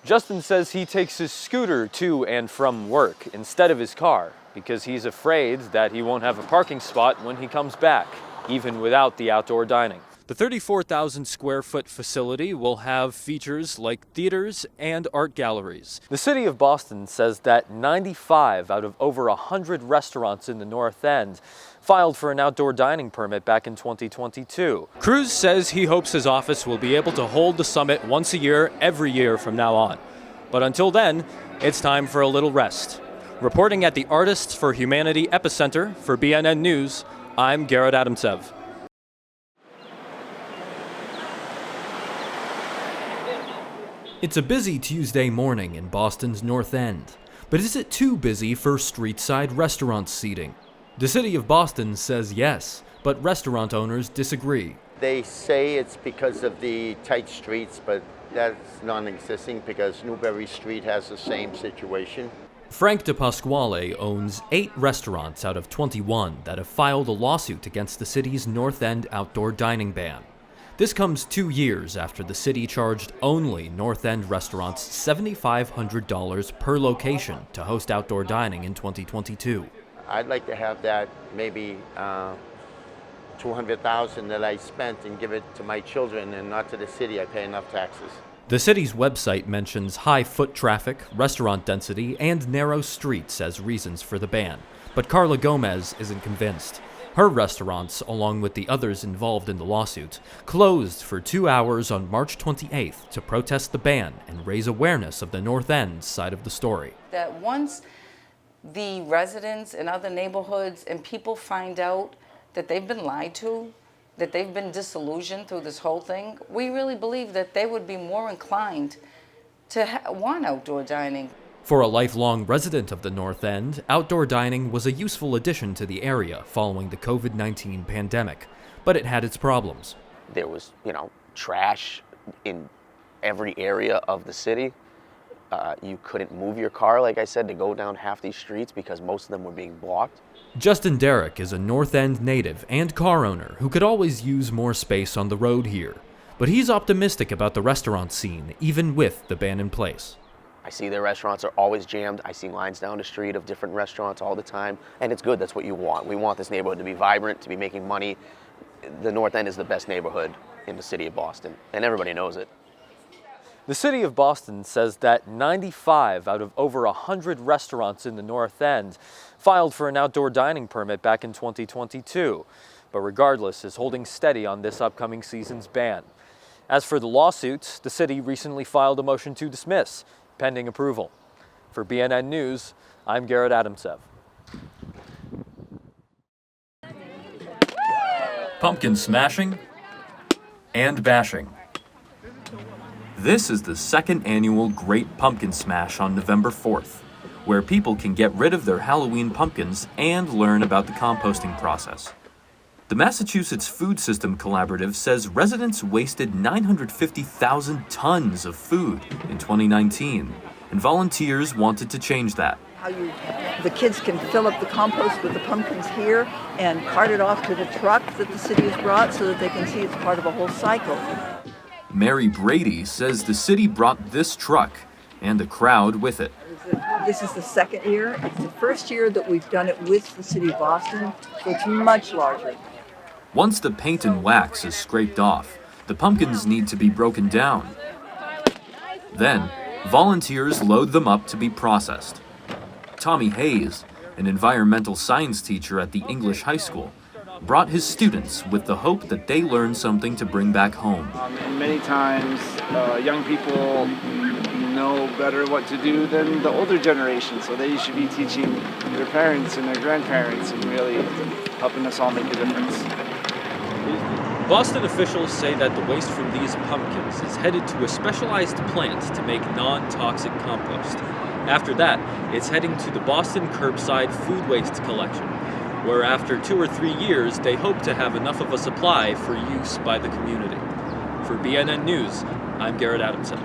Justin says he takes his scooter to and from work instead of his car because he's afraid that he won't have a parking spot when he comes back, even without the outdoor dining. The 34,000 square foot facility will have features like theaters and art galleries. The city of Boston says that 95 out of over 100 restaurants in the North End filed for an outdoor dining permit back in 2022. Cruz says he hopes his office will be able to hold the summit once a year, every year from now on. But until then, it's time for a little rest. Reporting at the Artists for Humanity Epicenter for BNN News, I'm Garrett Adamtsev. It's a busy Tuesday morning in Boston's North End, but is it too busy for street-side restaurant seating? The city of Boston says yes, but restaurant owners disagree. They say it's because of the tight streets, but that's non-existing because Newbury Street has the same situation. Frank DePasquale owns 8 restaurants out of 21 that have filed a lawsuit against the city's North End outdoor dining ban. This comes 2 years after the city charged only North End restaurants $7,500 per location to host outdoor dining in 2022. I'd like to have that maybe $200,000 that I spent and give it to my children and not to the city. I pay enough taxes. The city's website mentions high foot traffic, restaurant density, and narrow streets as reasons for the ban, but Carla Gomez isn't convinced. Her restaurants, along with the others involved in the lawsuit, closed for 2 hours on March 28th to protest the ban and raise awareness of the North End side of the story. That once the residents in other neighborhoods and people find out that they've been lied to, that they've been disillusioned through this whole thing, we really believe that they would be more inclined to want outdoor dining. For a lifelong resident of the North End, outdoor dining was a useful addition to the area following the COVID-19 pandemic, but it had its problems. There was, trash in every area of the city. You couldn't move your car, like I said, to go down half these streets because most of them were being blocked. Justin Derrick is a North End native and car owner who could always use more space on the road here. But he's optimistic about the restaurant scene, even with the ban in place. I see their restaurants are always jammed. I see lines down the street of different restaurants all the time, and it's good. That's what you want. We want this neighborhood to be vibrant, to be making money. The North End is the best neighborhood in the city of Boston, and everybody knows it. The city of Boston says that 95 out of over 100 restaurants in the North End filed for an outdoor dining permit back in 2022, but regardless is holding steady on this upcoming season's ban. As for the lawsuit, the city recently filed a motion to dismiss, pending approval. For BNN News, I'm Garrett Adamtsev. Pumpkin smashing and bashing. This is the second annual Great Pumpkin Smash on November 4th, where people can get rid of their Halloween pumpkins and learn about the composting process. The Massachusetts Food System Collaborative says residents wasted 950,000 tons of food in 2019, and volunteers wanted to change that. The kids can fill up the compost with the pumpkins here and cart it off to the truck that the city has brought so that they can see it's part of a whole cycle. Mary Brady says the city brought this truck and a crowd with it. This is the second year. It's the first year that we've done it with the city of Boston, so it's much larger. Once the paint and wax is scraped off, the pumpkins need to be broken down. Then, volunteers load them up to be processed. Tommy Hayes, an environmental science teacher at the English High School, brought his students with the hope that they learn something to bring back home. And many times, young people know better what to do than the older generation, so they should be teaching their parents and their grandparents and really helping us all make a difference. Boston officials say that the waste from these pumpkins is headed to a specialized plant to make non-toxic compost. After that, it's heading to the Boston Curbside Food Waste Collection, where after 2 or 3 years, they hope to have enough of a supply for use by the community. For BNN News, I'm Garrett Adamtsev.